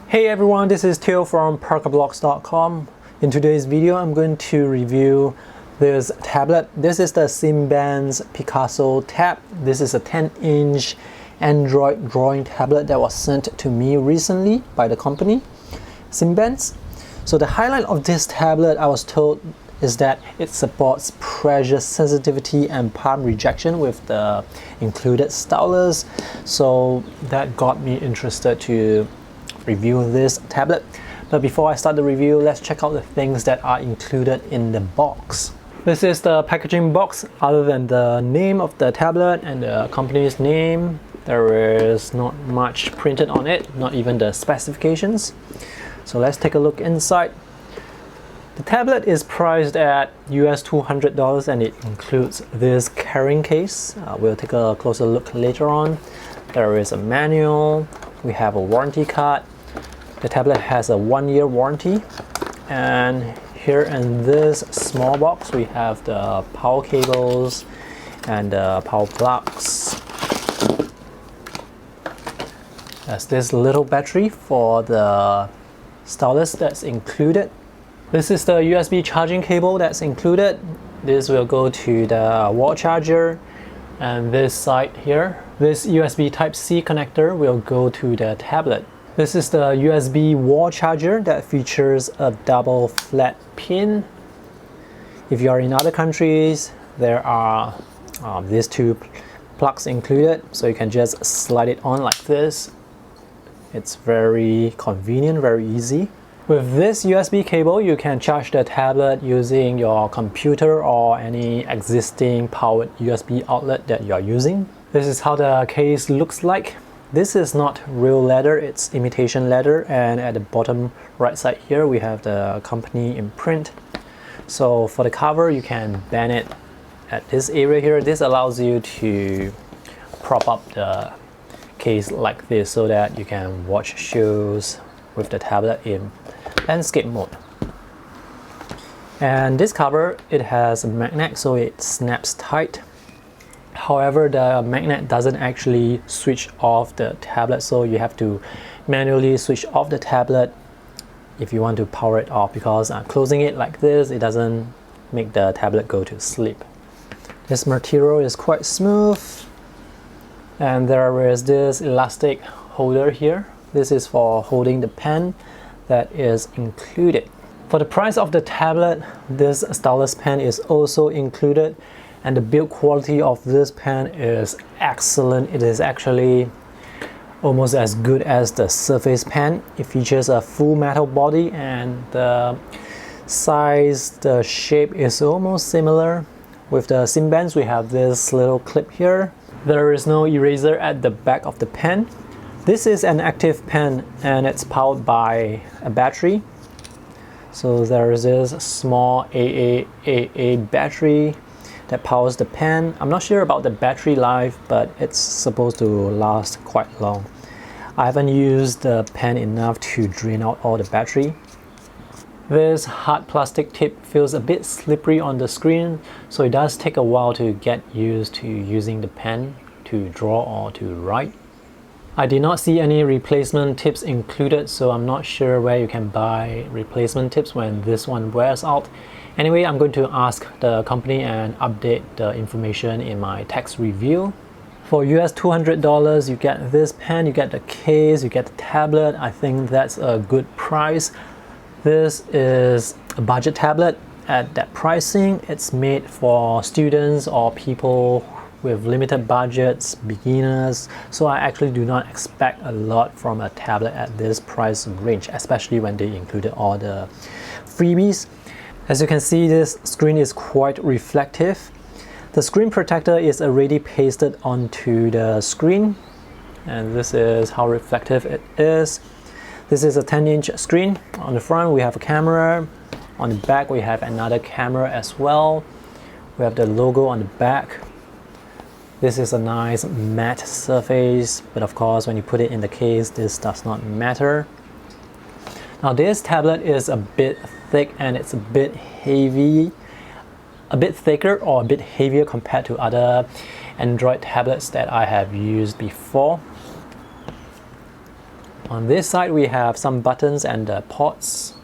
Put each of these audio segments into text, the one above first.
Hey everyone, this is Theo from parkablocks.com. In today's video, I'm going to review this tablet. This is the Simbans PicassoTab. This is a 10-inch Android drawing tablet that was sent to me recently by the company, Simbans. So the highlight of this tablet, I was told, is that it supports pressure sensitivity and palm rejection with the included stylus. So that got me interested to review this tablet. But before I start the review, let's check out the things that are included in the box. This is the packaging box. Other than the name of the tablet and the company's name, there is not much printed on it, not even the specifications. So let's take a look inside. The tablet is priced at US $200 and it includes this carrying case. We'll take a closer look later on. There is a manual, we have a warranty card. The tablet has a 1-year warranty, and here in this small box we have the power cables and the power plugs. There's this little battery for the stylus that's included. This is the USB charging cable that's included. This will go to the wall charger, and this side here, this USB Type-C connector will go to the tablet. This is the USB wall charger that features a double flat pin. If you are in other countries, there are these two plugs included, so you can just slide it on like this. It's very convenient, very easy. With this USB cable, you can charge the tablet using your computer or any existing powered USB outlet that you are using. This is how the case looks like. This is not real leather, it's imitation leather, and at the bottom right side here we have the company imprint. So for the cover, you can bend it at this area here. This allows you to prop up the case like this so that you can watch shows with the tablet in landscape mode. And this cover, it has a magnet so it snaps tight. However, the magnet doesn't actually switch off the tablet, so you have to manually switch off the tablet if you want to power it off, because closing it like this, it doesn't make the tablet go to sleep. This material is quite smooth, and there is this elastic holder here. This is for holding the pen that is included. For the price of the tablet, this stylus pen is also included, and the build quality of this pen is excellent. It is actually almost as good as the Surface pen. It features a full metal body, and the size, the shape is almost similar. With the Simbans, we have this little clip here. There is no eraser at the back of the pen. This is an active pen and it's powered by a battery. So there is this small AA battery that powers the pen. I'm not sure about the battery life, but it's supposed to last quite long. I haven't used the pen enough to drain out all the battery. This hard plastic tip feels a bit slippery on the screen, so it does take a while to get used to using the pen to draw or to write. I did not see any replacement tips included, so I'm not sure where you can buy replacement tips when this one wears out. Anyway, I'm going to ask the company and update the information in my text review. For US $200, you get this pen, you get the case, you get the tablet. I think that's a good price. This is a budget tablet at that pricing. It's made for students or people with limited budgets, beginners. So I actually do not expect a lot from a tablet at this price range, especially when they included all the freebies. As you can see, this screen is quite reflective. The screen protector is already pasted onto the screen, and this is how reflective it is. This is a 10-inch screen. On the front we have a camera, on the back we have another camera as well. We have the logo on the back. This is a nice matte surface, but of course when you put it in the case, this does not matter. Now this tablet is a bit thick and it's a bit heavy, a bit thicker or a bit heavier compared to other Android tablets that I have used before. On this side we have some buttons and the ports.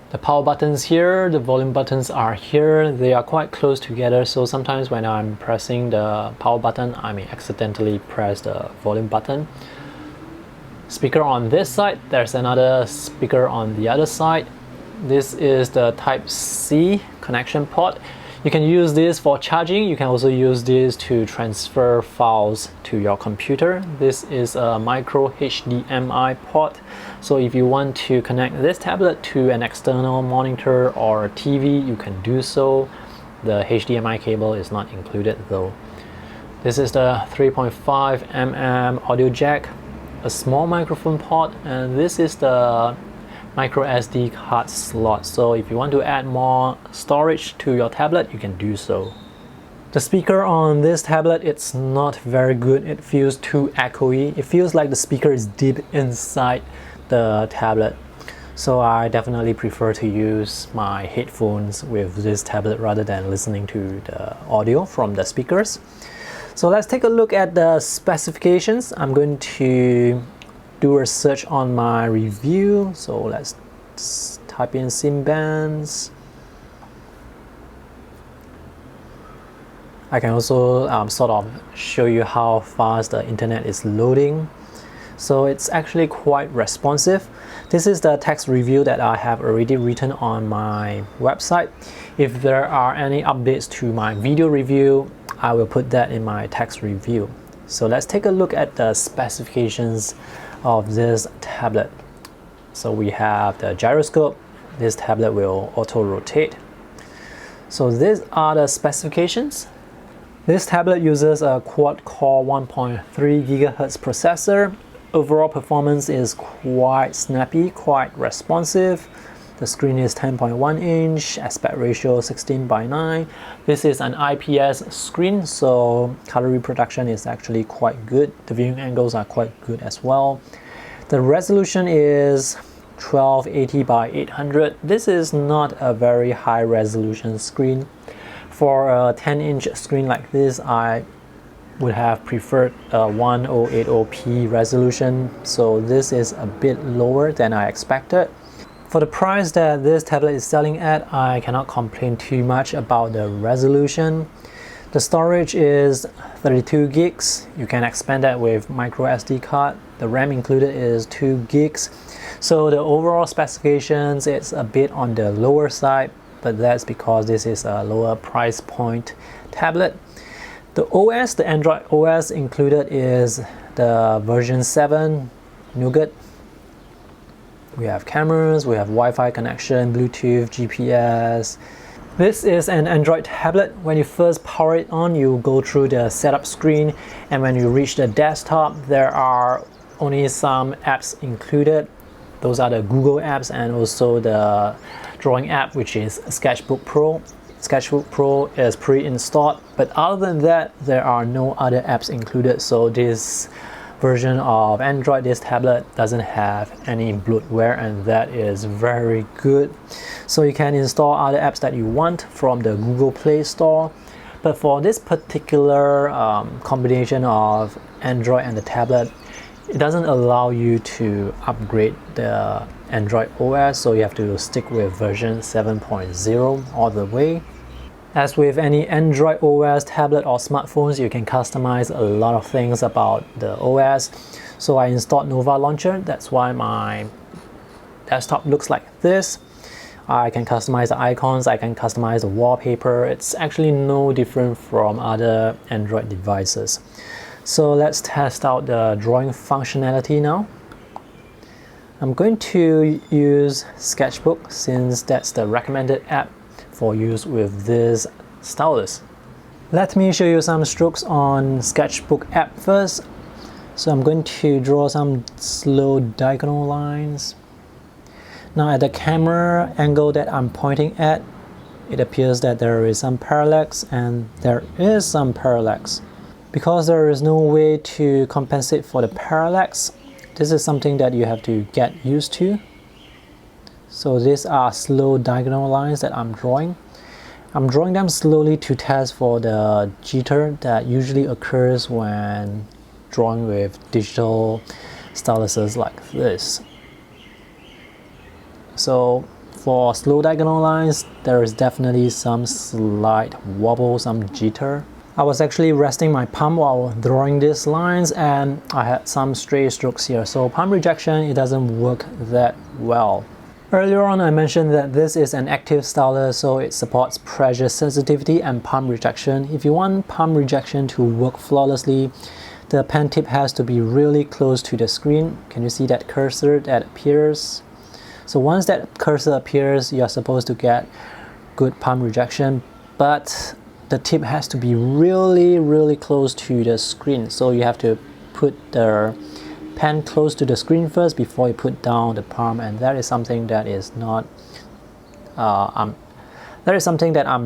The power buttons here, the volume buttons are here. They are quite close together, so sometimes when I'm pressing the power button, I may accidentally press the volume button. Speaker on this side, there's another speaker on the other side. This is the Type-C connection port. You can use this for charging. You can also use this to transfer files to your computer. This is a micro HDMI port. So if you want to connect this tablet to an external monitor or TV, you can do so. The HDMI cable is not included though. This is the 3.5 mm audio jack, a small microphone port, and this is the micro SD card slot. So if you want to add more storage to your tablet, you can do so. The speaker on this tablet, it's not very good. It feels too echoey. It feels like the speaker is deep inside the tablet. So I definitely prefer to use my headphones with this tablet rather than listening to the audio from the speakers. So let's take a look at the specifications. I'm going to do a search on my review. So let's type in Simbans. I can also sort of show you how fast the internet is loading. So it's actually quite responsive. This is the text review that I have already written on my website. If there are any updates to my video review, I will put that in my text review. So let's take a look at the specifications of this tablet. So we have the gyroscope. This tablet will auto rotate. So these are the specifications. This tablet uses a quad-core 1.3 GHz processor. Overall performance is quite snappy, quite responsive. The screen is 10.1 inch, aspect ratio 16:9. This is an IPS screen, so color reproduction is actually quite good. The viewing angles are quite good as well. The resolution is 1280 by 800. This is not a very high resolution screen. For a 10-inch screen like this, I would have preferred a 1080p resolution, so this is a bit lower than I expected. For the price that this tablet is selling at, I cannot complain too much about the resolution. The storage is 32 gigs. You can expand that with micro SD card. The RAM included is 2 gigs. So the overall specifications, it's a bit on the lower side, but that's because this is a lower price point tablet. The OS, the Android OS included is the version 7 Nougat. We have cameras, we have Wi-Fi connection, Bluetooth, GPS. This is an Android tablet. When you first power it on, you go through the setup screen, and when you reach the desktop, there are only some apps included. Those are the Google apps and also the drawing app, which is Sketchbook Pro. Sketchbook Pro is pre-installed, but other than that, there are no other apps included. So this version of Android, this tablet doesn't have any bloatware, and that is very good. So you can install other apps that you want from the Google Play Store. But for this particular combination of Android and the tablet, it doesn't allow you to upgrade the Android OS, so you have to stick with version 7.0 all the way. As with any Android OS tablet or smartphones, you can customize a lot of things about the OS. So I installed Nova Launcher. That's why my desktop looks like this. I can customize the icons, I can customize the wallpaper. It's actually no different from other Android devices. So let's test out the drawing functionality now. I'm going to use Sketchbook since that's the recommended app for use with this stylus. Let me show you some strokes on Sketchbook app first. So I'm going to draw some slow diagonal lines. Now at the camera angle that I'm pointing at, it appears that there is some parallax, and there is some parallax. Because there is no way to compensate for the parallax, this is something that you have to get used to. So these are slow diagonal lines that I'm drawing. I'm drawing them slowly to test for the jitter that usually occurs when drawing with digital styluses like this. So for slow diagonal lines, there is definitely some slight wobble, some jitter. I was actually resting my palm while drawing these lines and I had some stray strokes here. So palm rejection, it doesn't work that well. Earlier on, I mentioned that this is an active stylus, so it supports pressure sensitivity and palm rejection. If you want palm rejection to work flawlessly, the pen tip has to be really close to the screen. Can you see that cursor that appears? So once that cursor appears, you're supposed to get good palm rejection, but the tip has to be really close to the screen. So you have to put the pen close to the screen first before you put down the palm, and that is something that is not I'm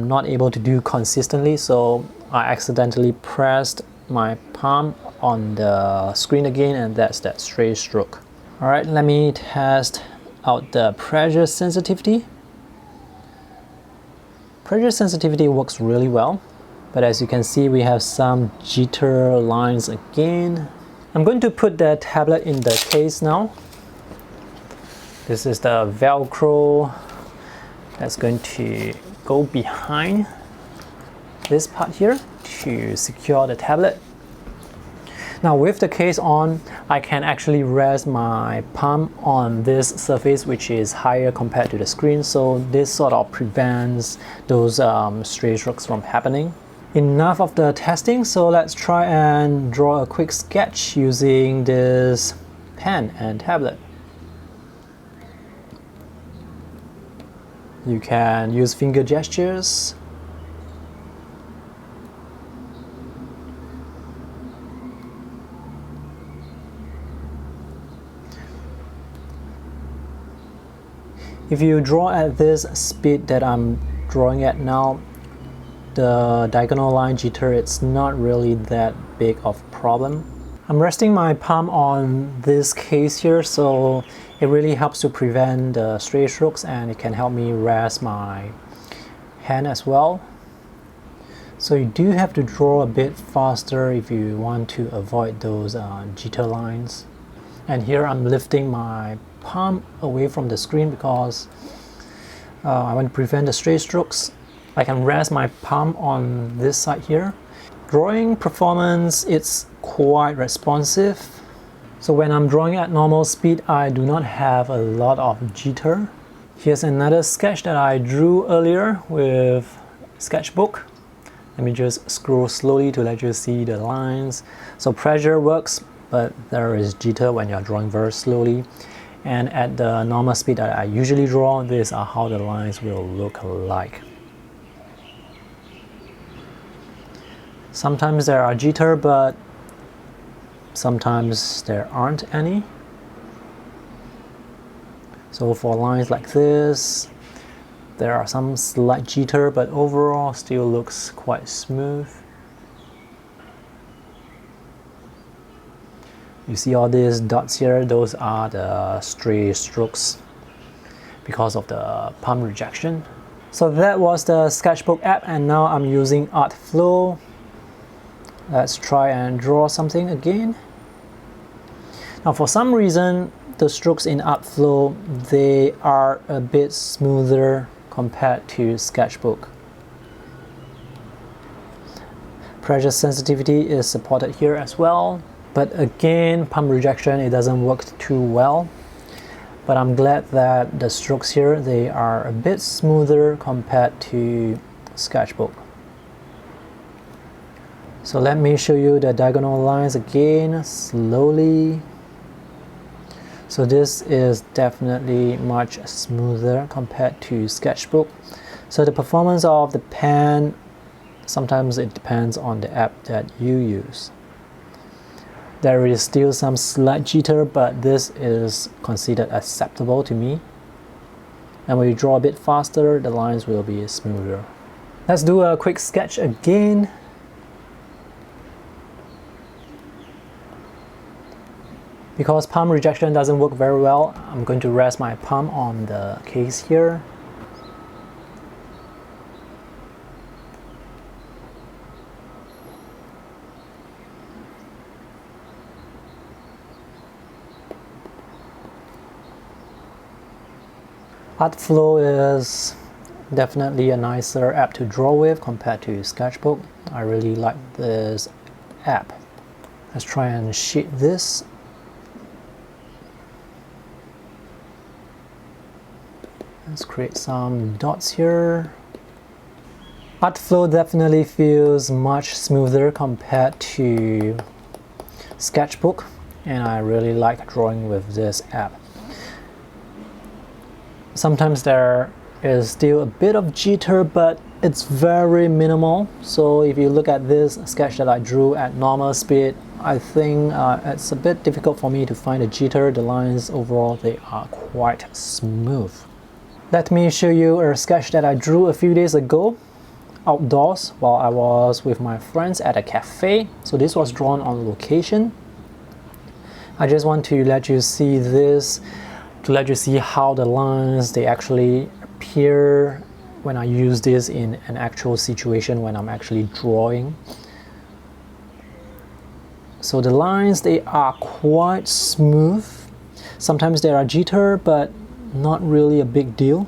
not able to do consistently. So I accidentally pressed my palm on the screen again, and that's that stray stroke. All right, let me test out the pressure sensitivity. Pressure sensitivity works really well, but as you can see, we have some jitter lines again. I'm going to put the tablet in the case now. This is the Velcro that's going to go behind this part here to secure the tablet. Now with the case on, I can actually rest my palm on this surface which is higher compared to the screen, so this sort of prevents those stray strokes from happening. Enough of the testing, so let's try and draw a quick sketch using this pen and tablet. You can use finger gestures. If you draw at this speed that I'm drawing at now, the diagonal line jitter, it's not really that big of a problem. I'm resting my palm on this case here, so it really helps to prevent the stray strokes, and it can help me rest my hand as well. So you do have to draw a bit faster if you want to avoid those jitter lines. And here I'm lifting my palm away from the screen because I want to prevent the stray strokes. I can rest my palm on this side here. Drawing performance, it's quite responsive. So when I'm drawing at normal speed, I do not have a lot of jitter. Here's another sketch that I drew earlier with sketchbook. Let me just scroll slowly to let you see the lines. So pressure works, but there is jitter when you're drawing very slowly. And at the normal speed that I usually draw, these are how the lines will look like. Sometimes there are jitter, but sometimes there aren't any. So for lines like this, there are some slight jitter, but overall still looks quite smooth. You see all these dots here, those are the stray strokes because of the palm rejection. So that was the sketchbook app, and now I'm using ArtFlow. Let's try and draw something again. Now for some reason, the strokes in ArtFlow, they are a bit smoother compared to sketchbook. Pressure sensitivity is supported here as well. But again, palm rejection, it doesn't work too well. But I'm glad that the strokes here, they are a bit smoother compared to sketchbook. So let me show you the diagonal lines again, slowly. So this is definitely much smoother compared to sketchbook. So the performance of the pen, sometimes it depends on the app that you use. There is still some slight jitter, but this is considered acceptable to me. And when you draw a bit faster, the lines will be smoother. Let's do a quick sketch again. Because palm rejection doesn't work very well, I'm going to rest my palm on the case here. ArtFlow is definitely a nicer app to draw with compared to Sketchbook. I really like this app. Let's try and shape this. Let's create some dots here. ArtFlow definitely feels much smoother compared to Sketchbook, and I really like drawing with this app. Sometimes there is still a bit of jitter, but it's very minimal. So if you look at this sketch that I drew at normal speed, I think it's a bit difficult for me to find a jitter. The lines overall, they are quite smooth. Let me show you a sketch that I drew a few days ago outdoors while I was with my friends at a cafe. So this was drawn on location. I just want to let you see this, to let you see how the lines, they actually appear when I use this in an actual situation when I'm actually drawing. So the lines, they are quite smooth. Sometimes there are jitter, but not really a big deal.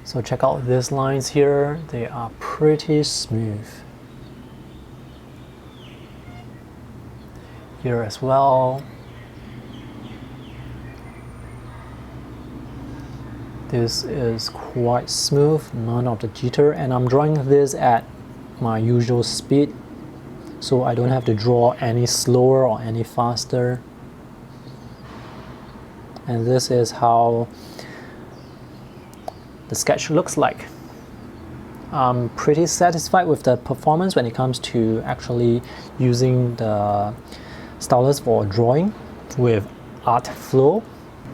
So check out these lines here, they are pretty smooth. Here as well. This is quite smooth, none of the jitter, and I'm drawing this at my usual speed, so I don't have to draw any slower or any faster. And this is how the sketch looks like. I'm pretty satisfied with the performance when it comes to actually using the stylus for drawing with ArtFlow.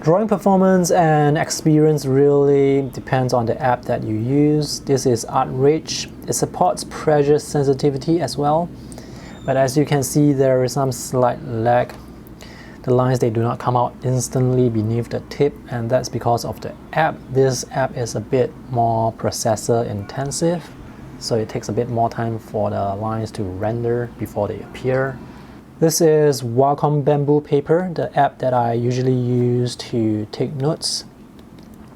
Drawing performance and experience really depends on the app that you use. This is ArtRage. It supports pressure sensitivity as well, but as you can see, there is some slight lag. The lines, they do not come out instantly beneath the tip, and that's because of the app. This app is a bit more processor intensive, so it takes a bit more time for the lines to render before they appear. This is Wacom Bamboo Paper, the app that I usually use to take notes.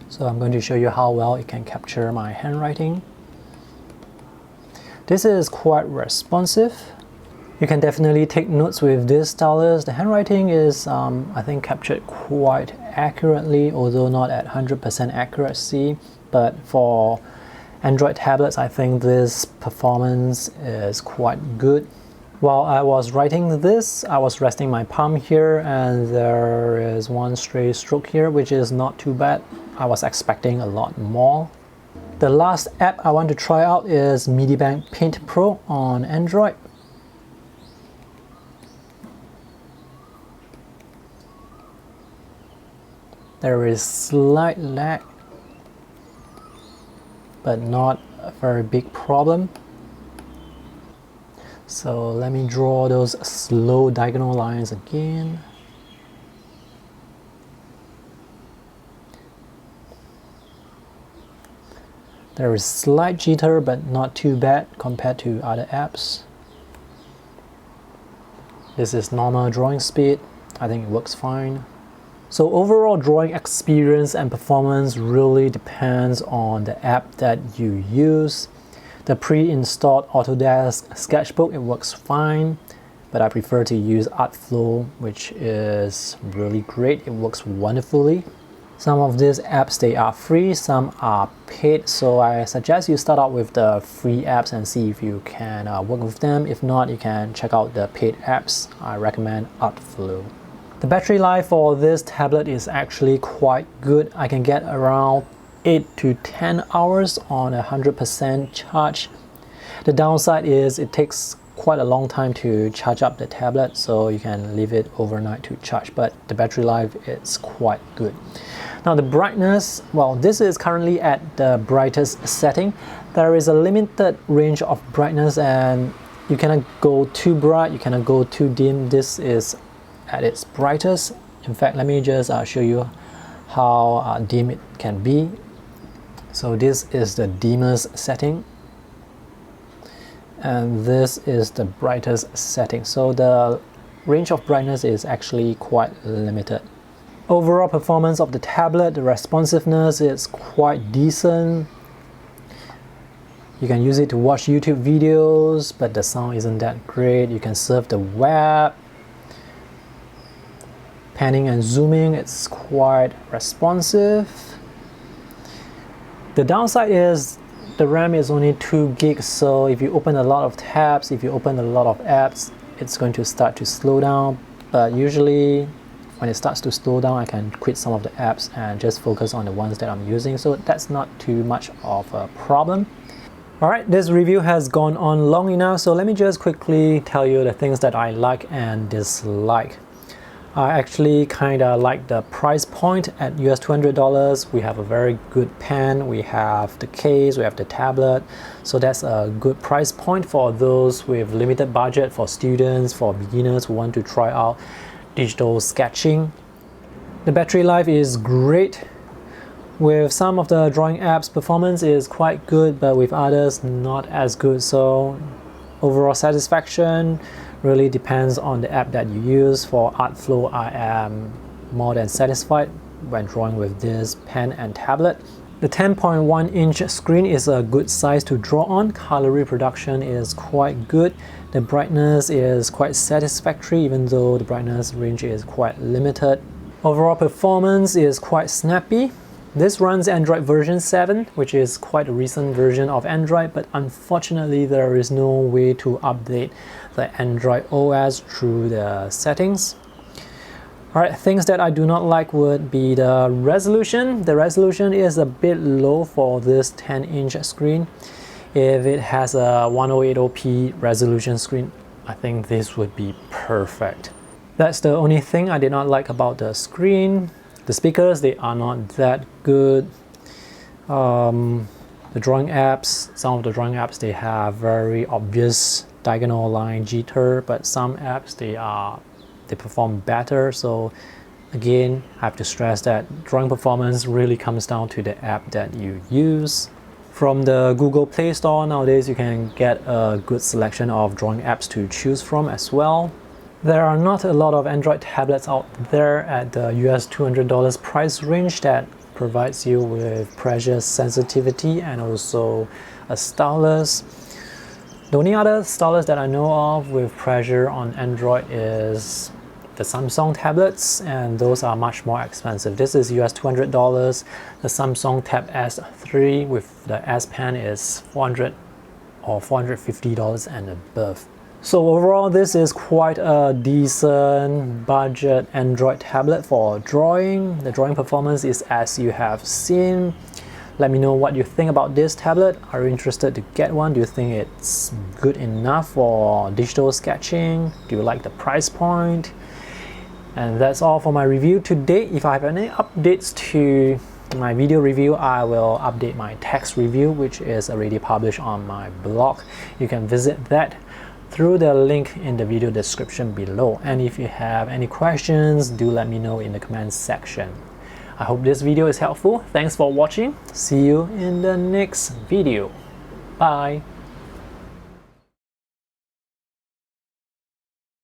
So I'm going to show you how well it can capture my handwriting. This is quite responsive. You can definitely take notes with this stylus. The handwriting is, I think, captured quite accurately, although not at 100% accuracy. But for Android tablets, I think this performance is quite good. While I was writing this, I was resting my palm here, and there is one stray stroke here, which is not too bad. I was expecting a lot more. The last app I want to try out is Medibank Paint Pro on Android. There is slight lag, but not a very big problem. So let me draw those slow diagonal lines again. There is slight jitter, but not too bad compared to other apps. This is normal drawing speed. I think it works fine. So overall drawing experience and performance really depends on the app that you use. The pre-installed Autodesk Sketchbook, it works fine, but I prefer to use ArtFlow, which is really great. It works wonderfully. Some of these apps, they are free, some are paid, so I suggest you start out with the free apps and see if you can work with them. If not, you can check out the paid apps. I recommend ArtFlow. The battery life for this tablet is actually quite good. I can get around 8 to 10 hours on 100% charge. The downside is it takes quite a long time to charge up the tablet, so you can leave it overnight to charge, but the battery life is quite good. Now the brightness, well, this is currently at the brightest setting. There is a limited range of brightness, and you cannot go too bright, you cannot go too dim. This is at its brightest. In fact, let me just show you how dim it can be. So this is the dimmest setting, and this is the brightest setting. So the range of brightness is actually quite limited. Overall performance of the tablet, the responsiveness is quite decent. You can use it to watch YouTube videos, but the sound isn't that great. You can surf the web. Panning and zooming, it's quite responsive. The downside is the RAM is only 2 gigs, so if you open a lot of tabs, if you open a lot of apps, it's going to start to slow down. But usually when it starts to slow down, I can quit some of the apps and just focus on the ones that I'm using, so that's not too much of a problem. Alright, this review has gone on long enough, so let me just quickly tell you the things that I like and dislike. I actually kind of like the price point at US $200. We have a very good pen, we have the case, we have the tablet, so that's a good price point for those with limited budget, for students, for beginners who want to try out digital sketching. The battery life is great. With some of the drawing apps, performance is quite good, but with others not as good, so overall satisfaction really depends on the app that you use. For ArtFlow, I am more than satisfied when drawing with this pen and tablet. The 10.1-inch screen is a good size to draw on. Color reproduction is quite good. The brightness is quite satisfactory, even though the brightness range is quite limited. Overall performance is quite snappy. This runs Android version 7, which is quite a recent version of Android, but unfortunately there is no way to update the Android OS through the settings. Alright, things that I do not like would be the resolution. The resolution is a bit low for this 10-inch screen. If it has a 1080p resolution screen, I think this would be perfect. That's the only thing I did not like about the screen. The speakers, they are not that good. The drawing apps, some of the drawing apps, they have very obvious diagonal line jitter, but some apps, they perform better. So again, I have to stress that drawing performance really comes down to the app that you use. From the Google Play Store nowadays, you can get a good selection of drawing apps to choose from as well. There are not a lot of Android tablets out there at the US $200 price range that provides you with pressure sensitivity and also a stylus. The only other stylus that I know of with pressure on Android is the Samsung tablets, and those are much more expensive. This is US $200. The Samsung Tab S3 with the S Pen is $400 or $450 and above. So overall, this is quite a decent budget Android tablet for drawing. The drawing performance is as you have seen. Let me know what you think about this tablet. Are you interested to get one? Do you think it's good enough for digital sketching? Do you like the price point? And that's all for my review today. If I have any updates to my video review, I will update my text review, which is already published on my blog. You can visit that through the link in the video description below. And if you have any questions, do let me know in the comments section. I hope this video is helpful. Thanks for watching. See you in the next video. Bye.